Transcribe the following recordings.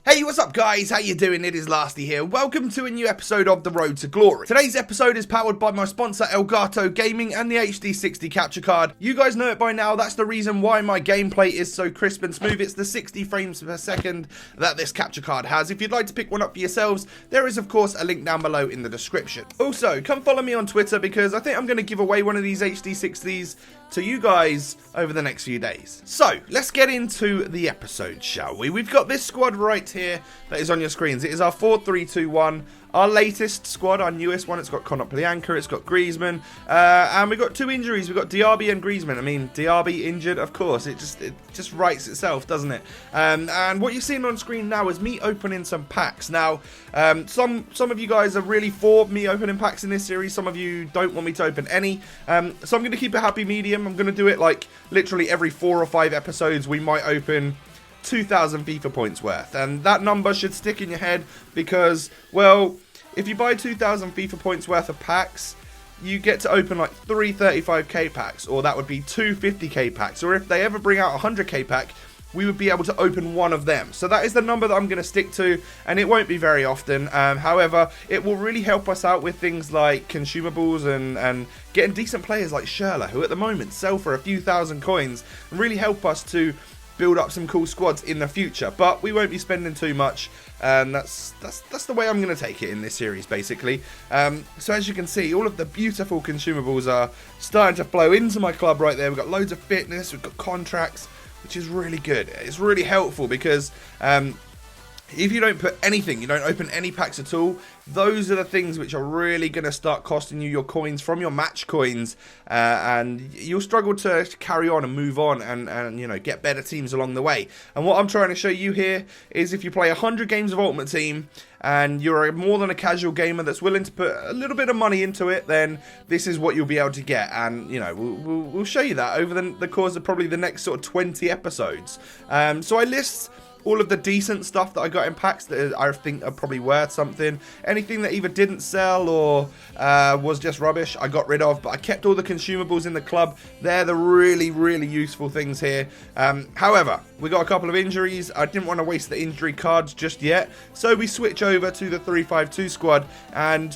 Hey, what's up guys? How you doing? It is Lasty here. Welcome to a new episode of The Road to Glory. Today's episode is powered by my sponsor Elgato Gaming and the HD60 capture card. You guys know it by now, that's the reason why my gameplay is so crisp and smooth. It's the 60 frames per second that this capture card has. If you'd like to pick one up for yourselves, there is of course a link down below in the description. Also, come follow me on Twitter because I think I'm going to give away one of these HD60s to you guys over the next few days. So, let's get into the episode, shall we? We've got this squad right here that is on your screens. It is our 4-3-2-1, our latest squad, our newest one. It's got Konoplyanka, it's got Griezmann, and we've got two injuries. We've got Diaby and Griezmann. I mean, Diaby injured, of course. It just writes itself, doesn't it? And what you're seeing on screen now is me opening some packs. Now, some of you guys are really for me opening packs in this series. Some of you don't want me to open any. So I'm going to keep a happy medium. I'm going to do it like literally every 4 or 5 episodes. We might open 2,000 FIFA points worth, and that number should stick in your head because, well, if you buy 2,000 FIFA points worth of packs, you get to open like 3 35k packs, or that would be 2 50k packs, or if they ever bring out a 100k pack, we would be able to open one of them. So that is the number that I'm going to stick to, and it won't be very often. However, it will really help us out with things like consumables and getting decent players like Schürrle, who at the moment sell for a few thousand coins, and really help us to build up some cool squads in the future. But we won't be spending too much, and that's the way I'm going to take it in this series, basically. So as you can see, all of the beautiful consumables are starting to flow into my club right there. We've got loads of fitness, we've got contracts, which is really good. It's really helpful because if you don't put anything, you don't open any packs at all, those are the things which are really going to start costing you your coins from your match coins, and you'll struggle to carry on and move on and you know, get better teams along the way. And what I'm trying to show you here is if you play 100 games of Ultimate Team and you're more than a casual gamer that's willing to put a little bit of money into it, then this is what you'll be able to get. And you know, we'll show you that over the course of probably the next sort of 20 episodes. So I list all of the decent stuff that I got in packs that I think are probably worth something. Anything that either didn't sell or was just rubbish, I got rid of. But I kept all the consumables in the club. They're the really, really useful things here. However, we got a couple of injuries. I didn't want to waste the injury cards just yet. So we switch over to the 3-5-2 squad, and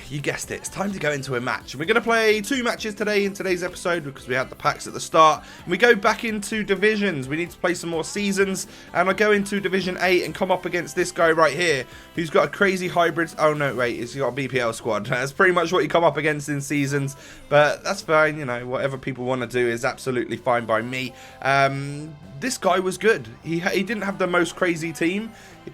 you guessed it, it's time to go into a match. We're going to play 2 matches today in today's episode because we had the packs at the start. And we go back into divisions. We need to play some more seasons. And I go into Division 8 and come up against this guy right here who's got a crazy hybrid. Oh, no, wait, he's got a BPL squad. That's pretty much what you come up against in seasons. But that's fine, you know, whatever people want to do is absolutely fine by me. This guy was good. He didn't have the most crazy team,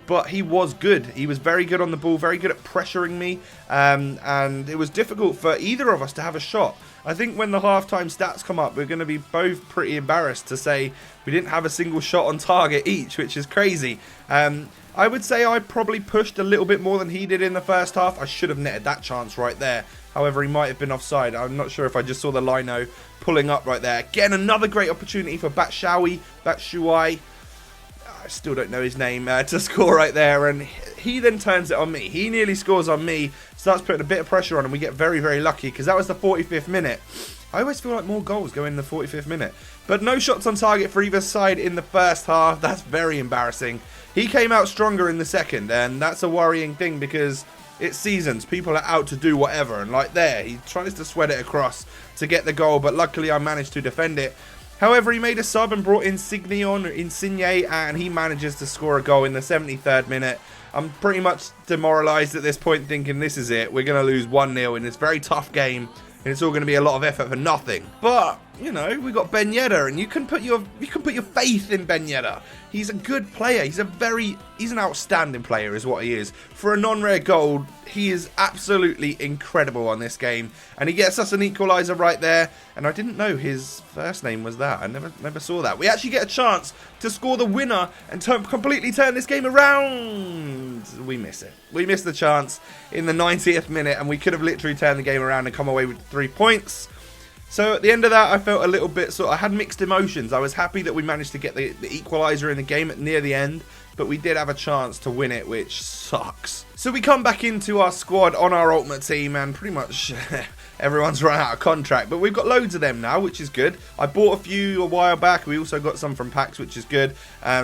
but he was good. He was very good on the ball, very good at pressuring me, and it was difficult for either of us to have a shot. I think when the halftime stats come up, we're going to be both pretty embarrassed to say we didn't have a single shot on target each, which is crazy. I would say I probably pushed a little bit more than he did in the first half. I should have netted that chance right there. However, he might have been offside. I'm not sure if I just saw the lino pulling up right there. Again, another great opportunity for Batshuayi. I still don't know his name, to score right there, and he then turns it on me. He nearly scores on me, starts putting a bit of pressure on, and we get very, very lucky because that was the 45th minute. I always feel like more goals go in the 45th minute. But no shots on target for either side in the first half. That's very embarrassing. He came out stronger in the second, and that's a worrying thing because it's seasons. People are out to do whatever, and like there, he tries to sweat it across to get the goal, but luckily I managed to defend it. However, he made a sub and brought Insigne, and he manages to score a goal in the 73rd minute. I'm pretty much demoralised at this point, thinking this is it. We're going to lose 1-0 in this very tough game, and it's all going to be a lot of effort for nothing. But you know, we got Ben Yedder, and you can put your faith in Ben Yedder. He's a good player. He's an outstanding player, is what he is. For a non-rare gold, he is absolutely incredible on this game, and he gets us an equaliser right there. And I didn't know his first name was that. I never saw that. We actually get a chance to score the winner and completely turn this game around. We miss it. We missed the chance in the 90th minute, and we could have literally turned the game around and come away with 3 points. So at the end of that, I felt a little bit I had mixed emotions. I was happy that we managed to get the equaliser in the game near the end, but we did have a chance to win it, which sucks. So we come back into our squad on our ultimate team, and pretty much everyone's run out of contract, but we've got loads of them now, which is good. I bought a few a while back. We also got some from packs, which is good.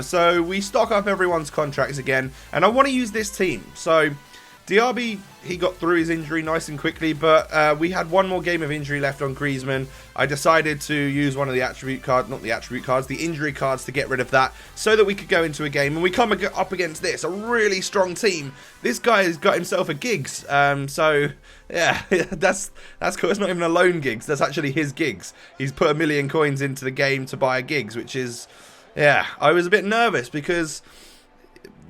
So we stock up everyone's contracts again, and I want to use this team. So Diaby, he got through his injury nice and quickly, but we had one more game of injury left on Griezmann. I decided to use one of the attribute cards, not the attribute cards, the injury cards to get rid of that so that we could go into a game. And we come up against this, a really strong team. This guy has got himself a gigs. So, yeah, that's cool. It's not even a loan gigs. That's actually his gigs. He's put 1 million coins into the game to buy a gigs, which is, yeah, I was a bit nervous because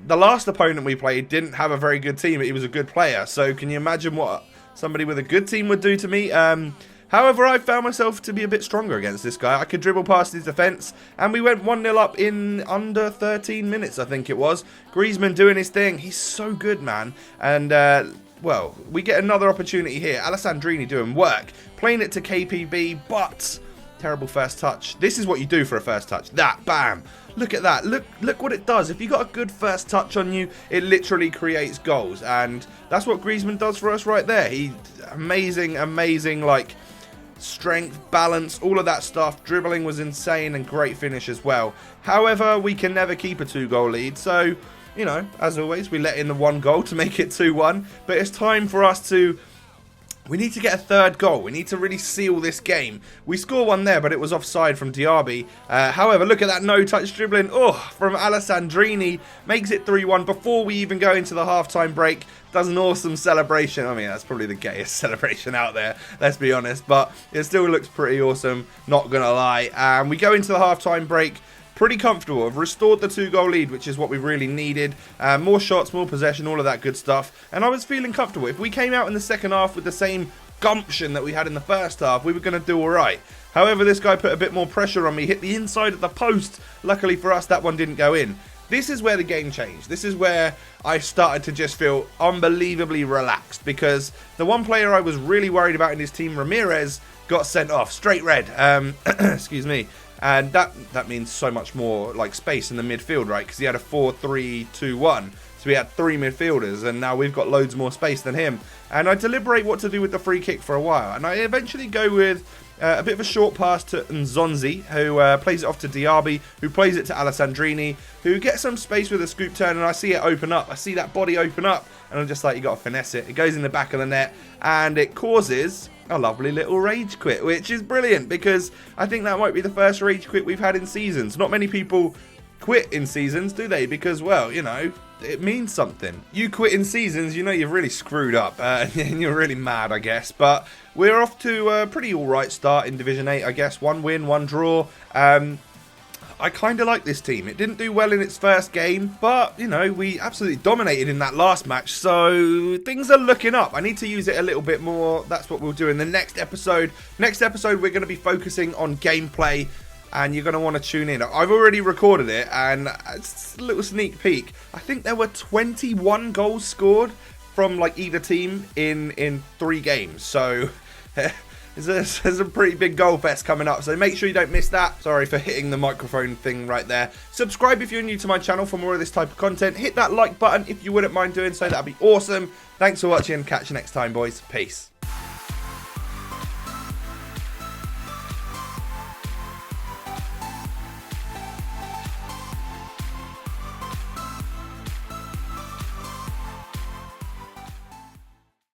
the last opponent we played didn't have a very good team, but he was a good player. So can you imagine what somebody with a good team would do to me? However, I found myself to be a bit stronger against this guy. I could dribble past his defence, and we went 1-0 up in under 13 minutes, I think it was. Griezmann doing his thing. He's so good, man. And, well, we get another opportunity here. Alessandrini doing work. Playing it to KPB, but terrible first touch. This is what you do for a first touch. That, bam. Look at that. Look what it does. If you got a good first touch on you, it literally creates goals. And that's what Griezmann does for us right there. He amazing, like strength, balance, all of that stuff. Dribbling was insane and great finish as well. However, we can never keep a 2-goal lead. So, you know, as always, we let in the 1 goal to make it 2-1. But it's time for us to... We need to get a 3rd goal. We need to really seal this game. We score one there, but it was offside from Diaby. However, look at that no-touch dribbling. Oh, from Alessandrini. Makes it 3-1 before we even go into the half-time break. Does an awesome celebration. I mean, that's probably the gayest celebration out there, let's be honest. But it still looks pretty awesome, not going to lie. And we go into the half-time break pretty comfortable. Have restored the 2-goal lead, which is what we really needed. More shots, more possession, all of that good stuff. And I was feeling comfortable. If we came out in the second half with the same gumption that we had in the first half, we were going to do all right. However, this guy put a bit more pressure on me, hit the inside of the post. Luckily for us, that one didn't go in. This is where the game changed. This is where I started to just feel unbelievably relaxed, because the one player I was really worried about in his team, Ramirez, got sent off. Straight red. Excuse me. And that means so much more like space in the midfield, right? Because he had a 4-3-2-1. So we had 3 midfielders, and now we've got loads more space than him. And I deliberate what to do with the free kick for a while. And I eventually go with a bit of a short pass to Nzonzi, who plays it off to Diaby, who plays it to Alessandrini, who gets some space with a scoop turn, and I see it open up. I see that body open up, and I'm just like, you got to finesse it. It goes in the back of the net, and it causes a lovely little rage quit, which is brilliant, because I think that might be the first rage quit we've had in seasons. Not many people quit in seasons, do they? Because, well, you know, it means something. You quit in seasons, you know you've really screwed up, and you're really mad, I guess. But we're off to a pretty alright start in Division 8, I guess. 1 win, 1 draw. I kind of like this team. It didn't do well in its first game, but, you know, we absolutely dominated in that last match, so things are looking up. I need to use it a little bit more. That's what we'll do in the next episode. Next episode, we're going to be focusing on gameplay, and you're going to want to tune in. I've already recorded it, and it's a little sneak peek. I think there were 21 goals scored from, like, either team in 3 games, so... There's a pretty big goal fest coming up, so make sure you don't miss that. Sorry for hitting the microphone thing right there. Subscribe if you're new to my channel for more of this type of content. Hit that like button if you wouldn't mind doing so. That'd be awesome. Thanks for watching. Catch you next time, boys. Peace.